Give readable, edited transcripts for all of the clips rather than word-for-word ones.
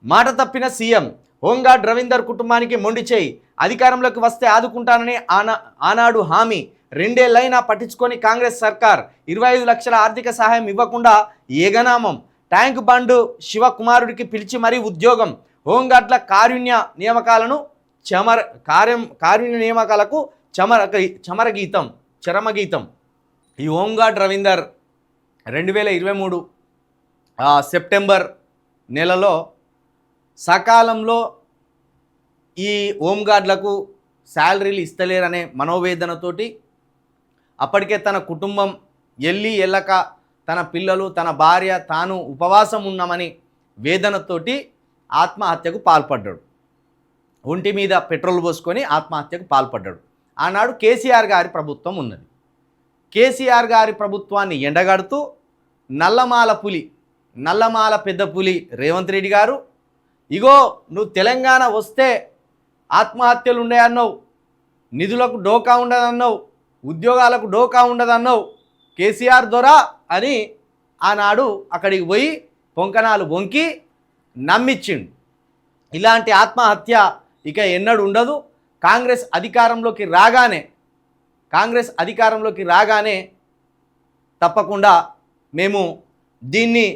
మాట తప్పిన CM home guard Ravinder కుటుంబానికి మొండి చేయి అధికారంలోకి వస్తే ఆదుకుంటానని ఆనాడు హామీ రెండేళ్లైనా పట్టించుకొని కాంగ్రెస్ సర్కార్ 25 లక్షల ఆర్థిక సహాయం ఇవ్వకుండా ఏగనామం ట్యాంక్ బండ్ శివకుమారుడికి పిలిచి మరీ ఉద్యోగం హోంగార్డ్ల కారుణ్య నియామకాలను కారుణ్య నియామకాలకు చరమగీతం ఈ హోంగార్డ్ రవీందర్ 2023 సెప్టెంబర్ నెలలో సకాలంలో ఈ హోంగార్డ్లకు శాలరీలు ఇస్తలేరనే మనోవేదనతోటి అప్పటికే తన కుటుంబం ఎల్లక తన పిల్లలు తన భార్య తాను ఉపవాసం ఉన్నామని వేదనతోటి ఆత్మహత్యకు పాల్పడ్డాడు. ఒంటి మీద పెట్రోల్ పోసుకొని ఆత్మహత్యకు పాల్పడ్డాడు. ఆనాడు కేసీఆర్ గారి ప్రభుత్వం ఉన్నది. కేసీఆర్ గారి ప్రభుత్వాన్ని ఎండగడుతూ నల్లమాల పెద్ద పులి రేవంత్ రెడ్డి గారు ఇగో నువ్వు తెలంగాణ వస్తే ఆత్మహత్యలు ఉన్నాయన్నావు, నిధులకు డోకా ఉండదన్నావు, ఉద్యోగాలకు డోకా ఉండదన్నావు, కేసీఆర్ దొరా అని ఆనాడు అక్కడికి పోయి పొంకనాలు బొంకి నమ్మించిండు. ఇలాంటి ఆత్మహత్య ఇక ఎన్నడూ ఉండదు. కాంగ్రెస్ అధికారంలోకి రాగానే తప్పకుండా మేము దీన్ని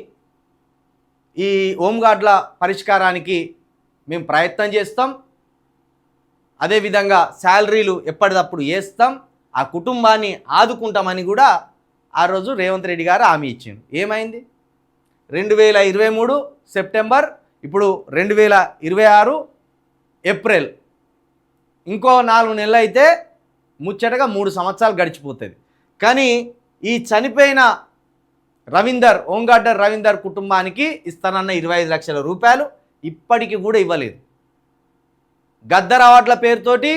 ఈ హోంగార్డ్ల పరిష్కారానికి మేము ప్రయత్నం చేస్తాం. అదేవిధంగా శాలరీలు ఎప్పటికప్పుడు వేస్తాం, ఆ కుటుంబాన్ని ఆదుకుంటామని కూడా ఆ రోజు రేవంత్ రెడ్డి గారు హామీ ఇచ్చిండు. ఏమైంది? 2023 సెప్టెంబర్, ఇప్పుడు 2026 ఏప్రిల్, ఇంకో 4 నెలలు అయితే ముచ్చటగా 3 సంవత్సరాలు గడిచిపోతుంది. కానీ ఈ చనిపోయిన హోంగార్డర్ రవీందర్ కుటుంబానికి ఇస్తానన్న 25 లక్షల రూపాయలు ఇప్పటికీ కూడా ఇవ్వలేదు. గద్దర్ అవార్డుల పేరుతోటి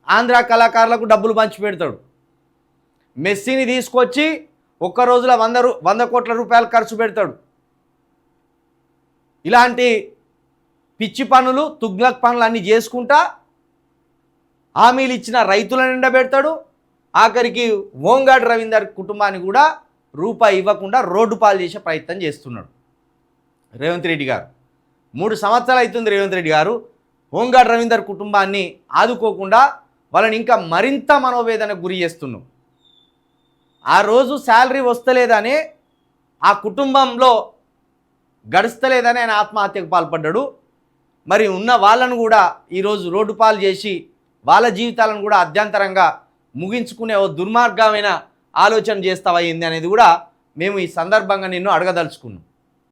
ఆంధ్ర కళాకారులకు డబ్బులు పంచి పెడతాడు. మెస్సీని తీసుకొచ్చి ఒక్క రోజులో 100 కోట్ల రూపాయలు ఖర్చు పెడతాడు. ఇలాంటి పిచ్చి పనులు, తుగ్లక్ పనులు అన్నీ చేసుకుంటా హామీలు ఇచ్చిన రైతులను ఎండబెడతాడు. ఆఖరికి హోంగార్డ్ రవీందర్ కుటుంబాన్ని కూడా రూపాయి ఇవ్వకుండా రోడ్డు పాలు చేసే ప్రయత్నం చేస్తున్నాడు రేవంత్ రెడ్డి గారు. 3 సంవత్సరాలు అవుతుంది రేవంత్ రెడ్డి గారు హోంగార్డ్ రవీందర్ కుటుంబాన్ని ఆదుకోకుండా వాళ్ళని ఇంకా మరింత మనోవేదనకు గురి చేస్తున్నాం. ఆ రోజు శాలరీ వస్తలేదని, ఆ కుటుంబంలో గడుస్తలేదని ఆయన ఆత్మహత్యకు పాల్పడ్డాడు. మరి ఉన్న వాళ్ళను కూడా ఈరోజు రోడ్డు పాలు చేసి వాళ్ళ జీవితాలను కూడా అధ్యంతరంగా ముగించుకునే ఓ దుర్మార్గమైన ఆలోచన చేస్తావా ఏంది అనేది కూడా మేము ఈ సందర్భంగా నిన్ను అడగదలుచుకున్నాం.